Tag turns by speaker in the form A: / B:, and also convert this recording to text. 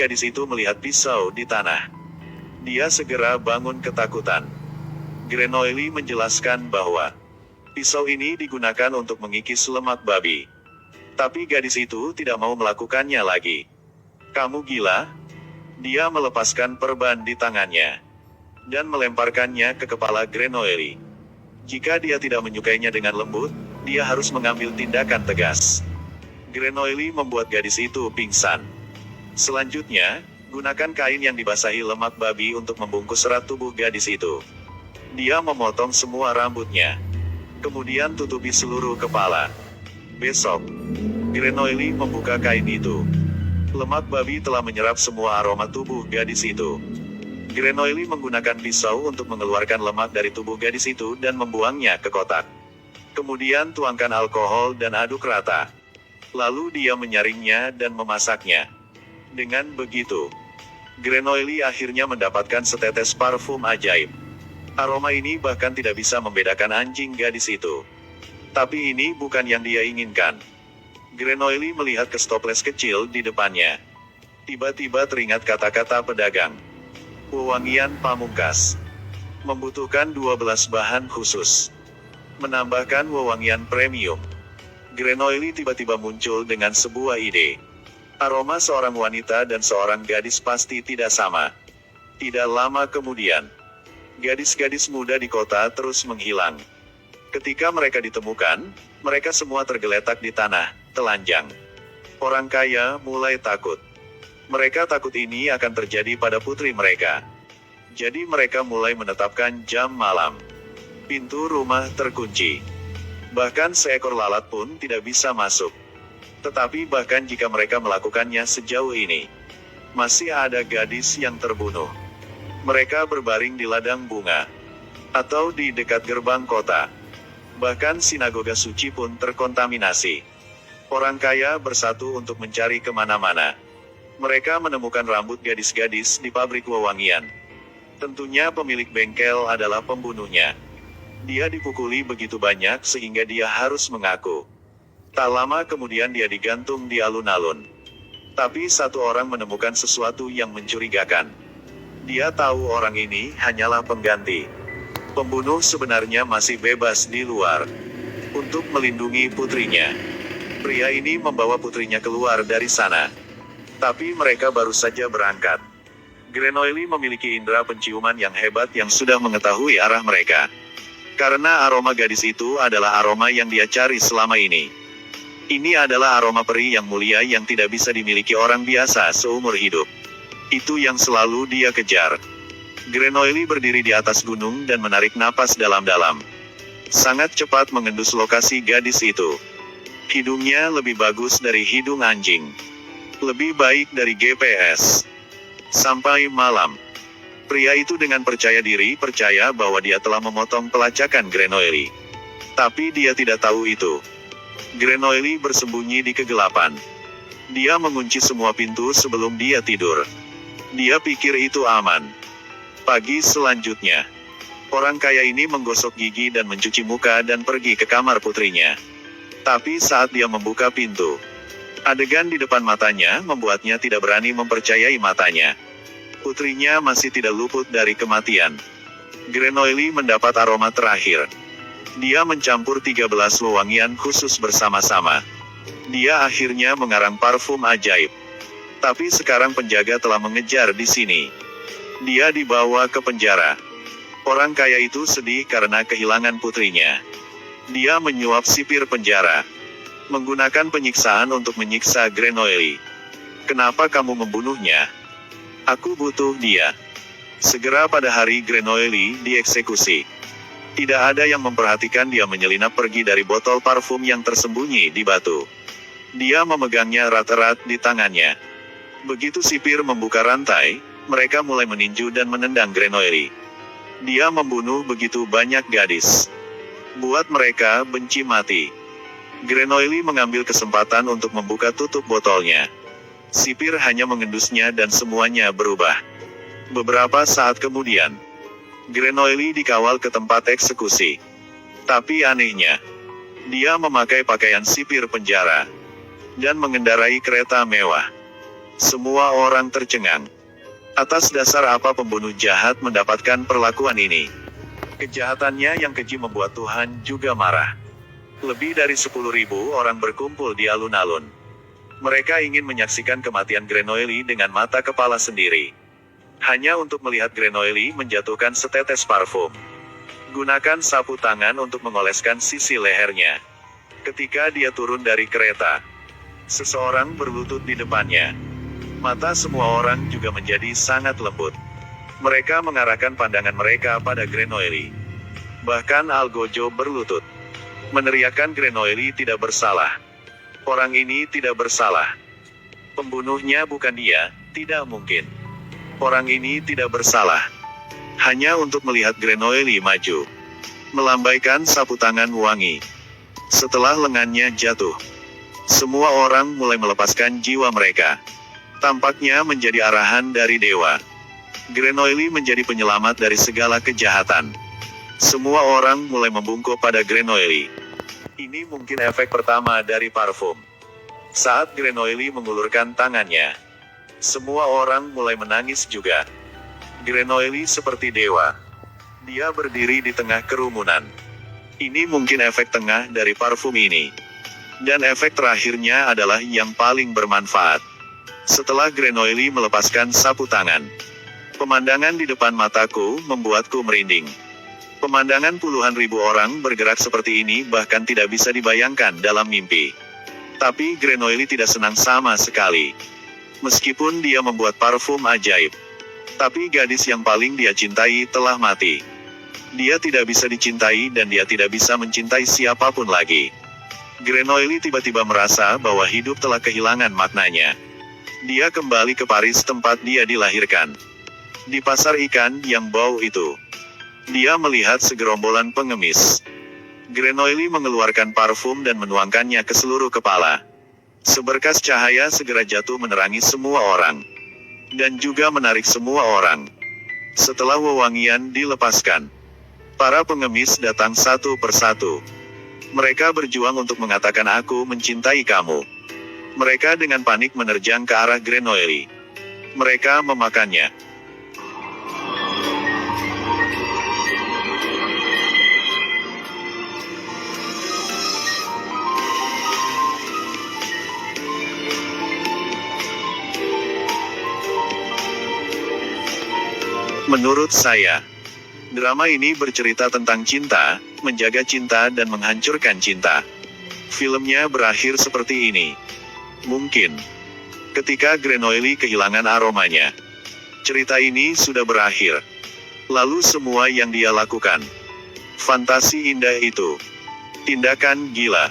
A: Gadis itu melihat pisau di tanah. Dia segera bangun ketakutan. Grenoily menjelaskan bahwa pisau ini digunakan untuk mengikis lemak babi. Tapi gadis itu tidak mau melakukannya lagi. Kamu gila? Dia melepaskan perban di tangannya dan melemparkannya ke kepala Grenoily. Jika dia tidak menyukainya dengan lembut, dia harus mengambil tindakan tegas. Grenoily membuat gadis itu pingsan. Selanjutnya, gunakan kain yang dibasahi lemak babi untuk membungkus erat tubuh gadis itu. Dia memotong semua rambutnya. Kemudian tutupi seluruh kepala. Besok, Grenoily membuka kain itu. Lemak babi telah menyerap semua aroma tubuh gadis itu. Grenoily menggunakan pisau untuk mengeluarkan lemak dari tubuh gadis itu dan membuangnya ke kotak. Kemudian tuangkan alkohol dan aduk rata. Lalu dia menyaringnya dan memasaknya. Dengan begitu, Grenoily akhirnya mendapatkan setetes parfum ajaib. Aroma ini bahkan tidak bisa membedakan anjing gadis itu. Tapi ini bukan yang dia inginkan. Grenoily melihat ke stoples kecil di depannya. Tiba-tiba teringat kata-kata pedagang. Wewangian pamungkas. Membutuhkan 12 bahan khusus. Menambahkan wewangian premium. Grenoily tiba-tiba muncul dengan sebuah ide. Aroma seorang wanita dan seorang gadis pasti tidak sama. Tidak lama kemudian, gadis-gadis muda di kota terus menghilang. Ketika mereka ditemukan, mereka semua tergeletak di tanah, telanjang. Orang kaya mulai takut. Mereka takut ini akan terjadi pada putri mereka. Jadi mereka mulai menetapkan jam malam. Pintu rumah terkunci. Bahkan seekor lalat pun tidak bisa masuk. Tetapi bahkan jika mereka melakukannya sejauh ini, masih ada gadis yang terbunuh. Mereka berbaring di ladang bunga. Atau di dekat gerbang kota. Bahkan sinagoga suci pun terkontaminasi. Orang kaya bersatu untuk mencari kemana-mana. Mereka menemukan rambut gadis-gadis di pabrik wewangian. Tentunya pemilik bengkel adalah pembunuhnya. Dia dipukuli begitu banyak sehingga dia harus mengaku. Tak lama kemudian dia digantung di alun-alun. Tapi satu orang menemukan sesuatu yang mencurigakan. Dia tahu orang ini hanyalah pengganti. Pembunuh sebenarnya masih bebas di luar untuk melindungi putrinya. Pria ini membawa putrinya keluar dari sana. Tapi mereka baru saja berangkat. Grenoily memiliki indera penciuman yang hebat yang sudah mengetahui arah mereka. Karena aroma gadis itu adalah aroma yang dia cari selama ini. Ini adalah aroma peri yang mulia yang tidak bisa dimiliki orang biasa seumur hidup. Itu yang selalu dia kejar. Grenoily berdiri di atas gunung dan menarik napas dalam-dalam. Sangat cepat mengendus lokasi gadis itu. Hidungnya lebih bagus dari hidung anjing. Lebih baik dari GPS. Sampai malam, pria itu dengan percaya diri percaya bahwa dia telah memotong pelacakan Grenoily. Tapi dia tidak tahu itu. Grenoily bersembunyi di kegelapan. Dia mengunci semua pintu sebelum dia tidur. Dia pikir itu aman. Pagi selanjutnya, orang kaya ini menggosok gigi dan mencuci muka dan pergi ke kamar putrinya. Tapi saat dia membuka pintu, adegan di depan matanya membuatnya tidak berani mempercayai matanya. Putrinya masih tidak luput dari kematian. Grenoily mendapat aroma terakhir. Dia mencampur 13 wewangian khusus bersama-sama. Dia akhirnya mengarang parfum ajaib. Tapi sekarang penjaga telah mengejar di sini. Dia dibawa ke penjara. Orang kaya itu sedih karena kehilangan putrinya. Dia menyuap sipir penjara. Menggunakan penyiksaan untuk menyiksa Grenoily. Kenapa kamu membunuhnya? Aku butuh dia. Segera pada hari Grenoily dieksekusi. Tidak ada yang memperhatikan dia menyelinap pergi dari botol parfum yang tersembunyi di batu. Dia memegangnya erat-erat di tangannya. Begitu sipir membuka rantai, mereka mulai meninju dan menendang Grenoily. Dia membunuh begitu banyak gadis. Buat mereka benci mati. Grenoily mengambil kesempatan untuk membuka tutup botolnya. Sipir hanya mengendusnya dan semuanya berubah. Beberapa saat kemudian, Grenoily dikawal ke tempat eksekusi. Tapi anehnya, dia memakai pakaian sipir penjara dan mengendarai kereta mewah. Semua orang tercengang. Atas dasar apa pembunuh jahat mendapatkan perlakuan ini? Kejahatannya yang keji membuat Tuhan juga marah. Lebih dari 10.000 orang berkumpul di alun-alun. Mereka ingin menyaksikan kematian Grenoille dengan mata kepala sendiri. Hanya untuk melihat Grenoille menjatuhkan setetes parfum. Gunakan sapu tangan untuk mengoleskan sisi lehernya. Ketika dia turun dari kereta, seseorang berlutut di depannya. Mata semua orang juga menjadi sangat lembut. Mereka mengarahkan pandangan mereka pada Grenoille. Bahkan Algojo berlutut, meneriakkan Grenoille tidak bersalah. Orang ini tidak bersalah. Pembunuhnya bukan dia, tidak mungkin. Orang ini tidak bersalah. Hanya untuk melihat Grenoille maju. Melambaikan sapu tangan wangi. Setelah lengannya jatuh, semua orang mulai melepaskan jiwa mereka. Tampaknya menjadi arahan dari dewa. Grenoille menjadi penyelamat dari segala kejahatan. Semua orang mulai membungkuk pada Grenoille. Ini mungkin efek pertama dari parfum. Saat Grenoille mengulurkan tangannya, semua orang mulai menangis juga. Grenoille seperti dewa. Dia berdiri di tengah kerumunan. Ini mungkin efek tengah dari parfum ini. Dan efek terakhirnya adalah yang paling bermanfaat. Setelah Grenoille melepaskan sapu tangan, pemandangan di depan mataku membuatku merinding. Pemandangan puluhan ribu orang bergerak seperti ini bahkan tidak bisa dibayangkan dalam mimpi. Tapi Grenoille tidak senang sama sekali. Meskipun dia membuat parfum ajaib. Tapi gadis yang paling dia cintai telah mati. Dia tidak bisa dicintai dan dia tidak bisa mencintai siapapun lagi. Grenoille tiba-tiba merasa bahwa hidup telah kehilangan maknanya. Dia kembali ke Paris tempat dia dilahirkan. Di pasar ikan yang bau itu, dia melihat segerombolan pengemis. Grenoille mengeluarkan parfum dan menuangkannya ke seluruh kepala. Seberkas cahaya segera jatuh menerangi semua orang. Dan juga menarik semua orang. Setelah wewangian dilepaskan, para pengemis datang satu persatu. Mereka berjuang untuk mengatakan aku mencintai kamu. Mereka dengan panik menerjang ke arah Grenoille. Mereka memakannya. Menurut saya, drama ini bercerita tentang cinta, menjaga cinta dan menghancurkan cinta. Filmnya berakhir seperti ini. Mungkin, ketika Grenoille kehilangan aromanya, cerita ini sudah berakhir. Lalu semua yang dia lakukan, fantasi indah itu, tindakan gila.